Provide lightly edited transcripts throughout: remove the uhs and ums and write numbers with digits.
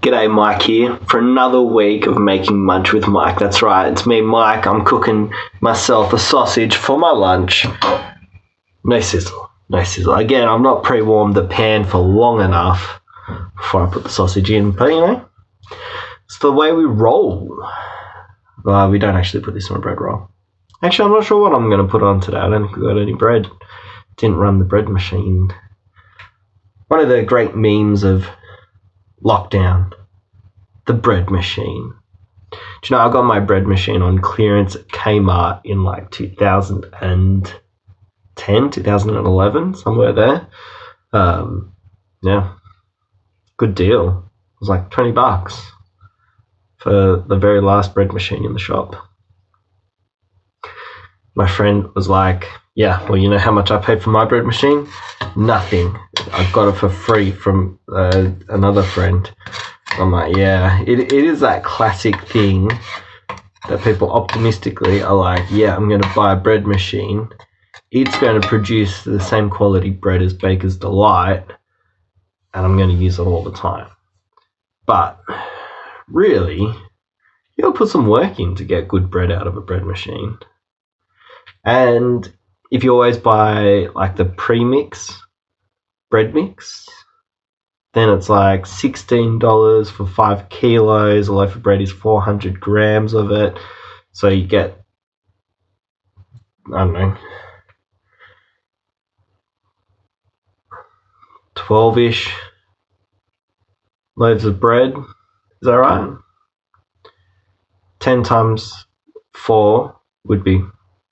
G'day, Mike here for another week of Making Munch with Mike. That's right, it's me, Mike. I'm cooking myself a sausage for my lunch. No sizzle. Again, I've not pre-warmed the pan for long enough before I put the sausage in, but you know, it's the way we roll. We don't actually put this on a bread roll. Actually, I'm not sure what I'm going to put on today. I don't think we've got any bread. Didn't run the bread machine. One of the great memes of lockdown, the bread machine. Do you know, I got my bread machine on clearance at Kmart in like 2010, 2011, somewhere there. Yeah, good deal. It was like $20 for the very last bread machine in the shop. My friend was like, yeah, well, you know how much I paid for my bread machine? Nothing. I got it for free from another friend. I'm like, yeah, it is that classic thing that people optimistically are like, yeah, I'm going to buy a bread machine. It's going to produce the same quality bread as Baker's Delight, and I'm going to use it all the time. But really, you got to put some work in to get good bread out of a bread machine. And if you always buy like the premix bread mix, then it's like $16 for 5 kilos. A loaf of bread is 400 grams of it. So you get, I don't know, 12-ish loaves of bread. Is that right? 10 times 4 would be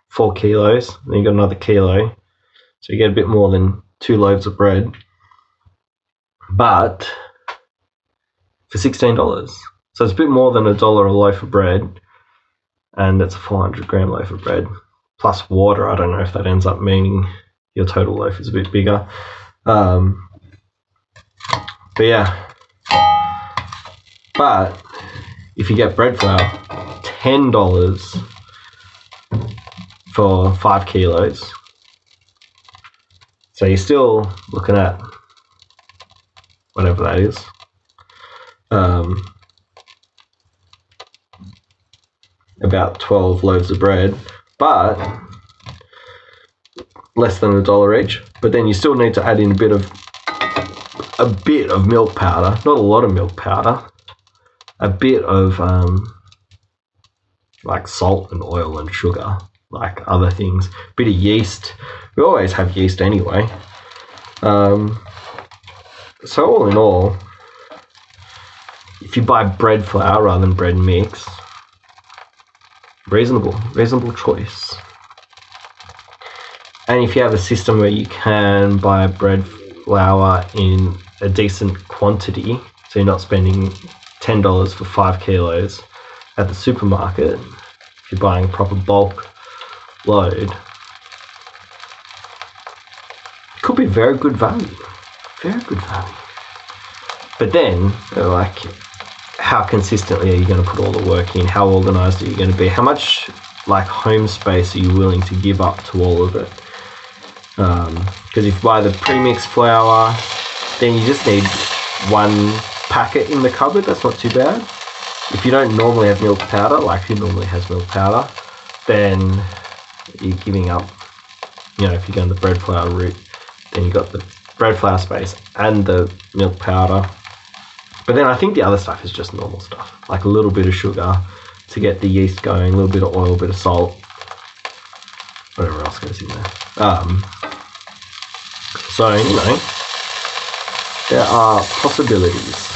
4 kilos. Then you got another kilo. So you get a bit more than 2 loaves of bread. But for $16. So it's a bit more than $1 a loaf of bread. And it's a 400 gram loaf of bread. Plus water. I don't know if that ends up meaning your total loaf is a bit bigger. But yeah. But if you get bread flour, $10 for 5 kilos. So you're still looking at whatever that is. About 12 loaves of bread, but less than $1 each. But then you still need to add in a bit of milk powder, not a lot of milk powder, a bit of like salt and oil and sugar, like other things, a bit of yeast. We always have yeast anyway. So all in all, if you buy bread flour rather than bread mix, reasonable choice. And if you have a system where you can buy bread flour in a decent quantity, so you're not spending $10 for 5 kilos at the supermarket, if you're buying a proper bulk load, it could be very good value. But then, like, how consistently are you going to put all the work in? How organized are you going to be? How much, like, home space are you willing to give up to all of it? Because if you buy the premix flour, then you just need one packet in the cupboard. That's not too bad. If you don't normally have milk powder, like who normally has milk powder, then you're giving up. You know, if you go on the bread flour route, then you got the bread flour space and the milk powder. But then I think the other stuff is just normal stuff, like a little bit of sugar to get the yeast going, a little bit of oil, a bit of salt, whatever else goes in there. So, you know, there are possibilities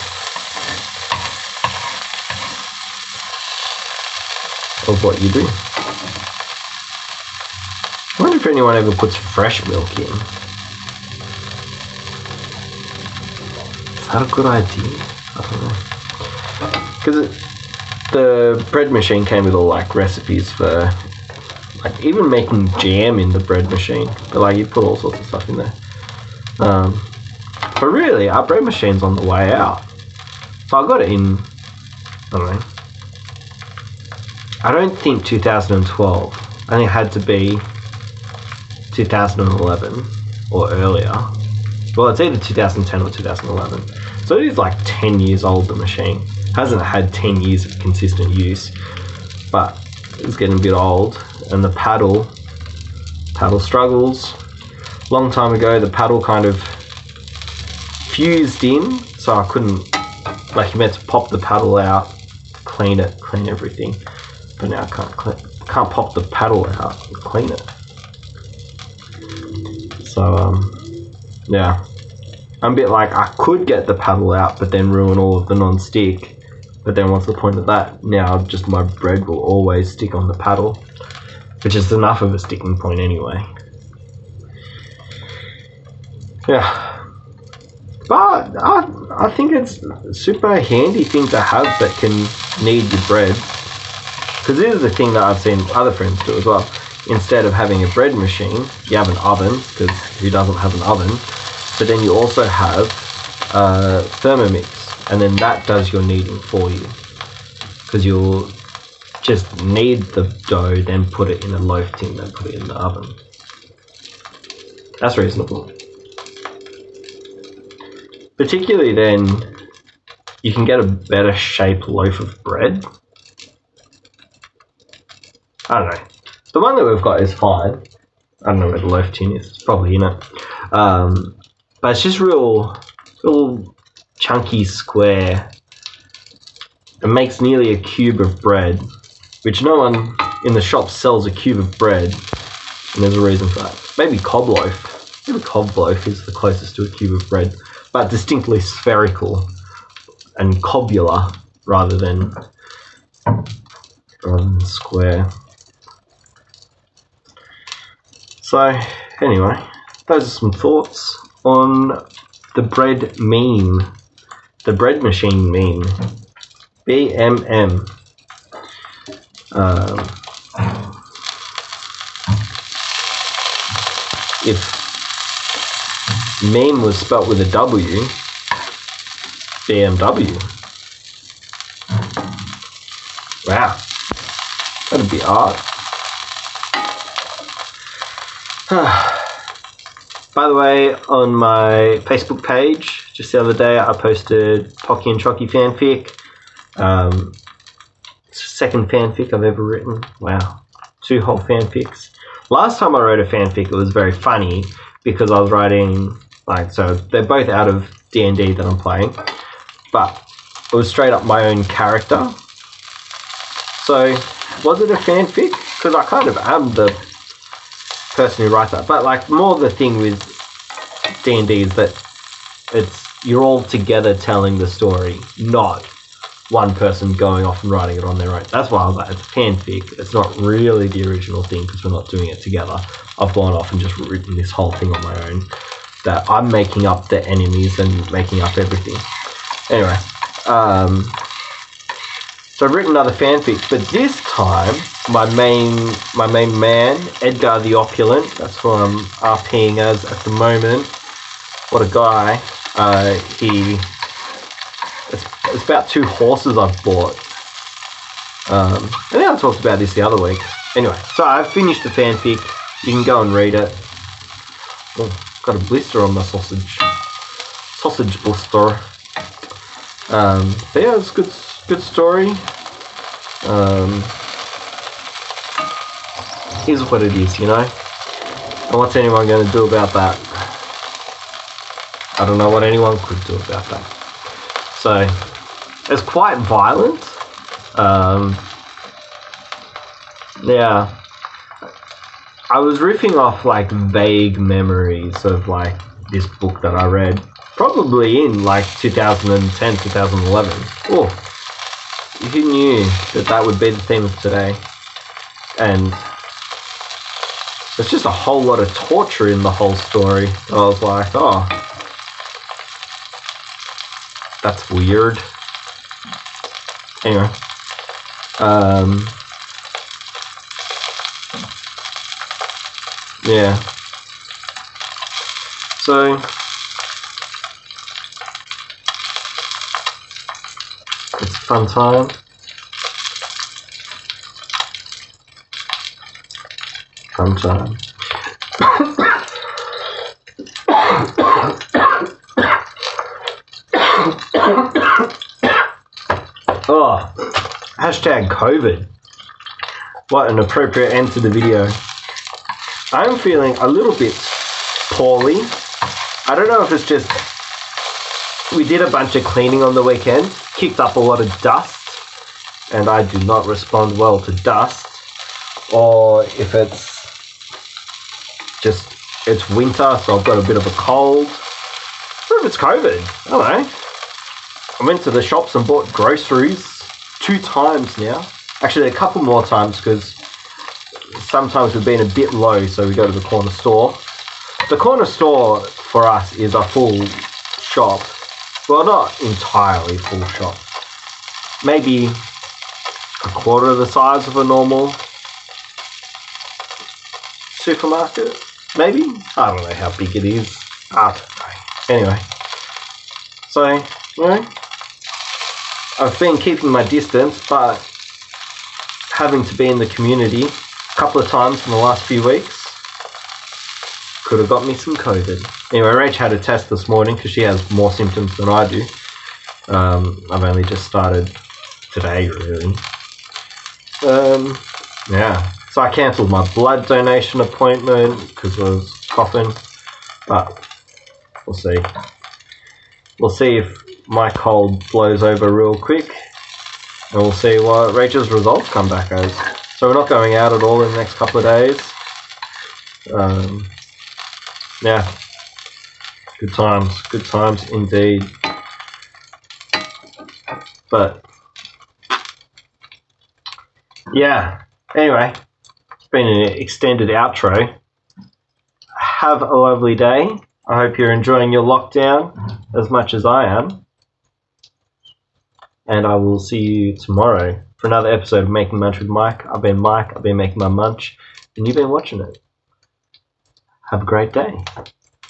of what you do. I wonder if anyone ever puts fresh milk in. Is that a good idea? I don't know. Because the bread machine came with all like recipes for like even making jam in the bread machine. But like you put all sorts of stuff in there. But really, our bread machine's on the way out. So I got it in, I don't know. I don't think 2012. I think it had to be 2011 or earlier. Well, it's either 2010 or 2011. So it is like 10 years old, the machine. Hasn't had 10 years of consistent use, but it's getting a bit old. And the paddle struggles. Long time ago, the paddle kind of fused in, so I couldn't, like, you meant to pop the paddle out, clean everything. But now I can't pop the paddle out and clean it. So, yeah. I'm a bit like, I could get the paddle out, but then ruin all of the non-stick. But then what's the point of that? Now just my bread will always stick on the paddle, which is enough of a sticking point anyway. Yeah. But I think it's a super handy thing to have that can knead your bread. Because this is the thing that I've seen other friends do as well. Instead of having a bread machine, you have an oven, because who doesn't have an oven? But then you also have Thermomix, and then that does your kneading for you. Because you'll just knead the dough, then put it in a loaf tin, then put it in the oven. That's reasonable. Particularly then, you can get a better shaped loaf of bread. I don't know. The one that we've got is fine. I don't know where the loaf tin is. It's probably in it. But it's just real chunky square. It makes nearly a cube of bread, which no one in the shop sells a cube of bread, and there's a reason for that. Maybe cob loaf. Maybe cob loaf is the closest to a cube of bread, but distinctly spherical and cobular rather than square. So anyway, those are some thoughts on the bread meme, the bread machine meme, BMM. If meme was spelt with a W, BMW. Wow, that'd be art. By the way, on my Facebook page, just the other day, I posted Pocky and Chocky fanfic. It's the second fanfic I've ever written. Wow, 2 whole fanfics. Last time I wrote a fanfic, it was very funny because I was writing, so they're both out of D&D that I'm playing, but it was straight up my own character. So, was it a fanfic? Because I kind of am the person who writes that, but more the thing with D&D is that you're all together telling the story, not one person going off and writing it on their own. That's why I was like, it's fanfic. It's not really the original thing because we're not doing it together. I've gone off and just written this whole thing on my own. That I'm making up the enemies and making up everything. Anyway, so I've written another fanfic, but this time my main man, Edgar the Opulent, that's who I'm RPing as at the moment. What a guy. It's about 2 horses I've bought. I think I talked about this the other week. Anyway, so I've finished the fanfic. You can go and read it. Oh, got a blister on my sausage blister. But yeah, it's a good story. Is what it is, you know? And what's anyone going to do about that? I don't know what anyone could do about that. So, it's quite violent. Yeah. I was riffing off vague memories of this book that I read. Probably in 2010, 2011. Oh, who knew that would be the theme of today? And there's just a whole lot of torture in the whole story. I was like, oh, that's weird. Anyway, yeah. So it's a fun time. Fun time. Oh, hashtag COVID. What an appropriate end to the video. I'm feeling a little bit poorly. I don't know if it's just we did a bunch of cleaning on the weekend, kicked up a lot of dust, and I do not respond well to dust, or if it's just it's winter, so I've got a bit of a cold, or if it's COVID. I don't know. I went to the shops and bought groceries 2 times now. Actually, a couple more times because sometimes we've been a bit low, so we go to the corner store. The corner store for us is a full shop. Well, not entirely full shop. Maybe a quarter of the size of a normal supermarket. Maybe? I don't know how big it is. I don't know. Anyway. So, you know, I've been keeping my distance, but having to be in the community a couple of times in the last few weeks could have got me some COVID. Anyway, Rach had a test this morning because she has more symptoms than I do. I've only just started today, really. Yeah. So I cancelled my blood donation appointment because I was coughing. But we'll see. We'll see if my cold blows over real quick. And we'll see what Rachel's results come back as. So we're not going out at all in the next couple of days. Yeah. Good times indeed. But yeah, anyway, it's been an extended outro. Have a lovely day. I hope you're enjoying your lockdown as much as I am. And I will see you tomorrow for another episode of Making Munch with Mike. I've been Mike, I've been making my munch, and you've been watching it. Have a great day.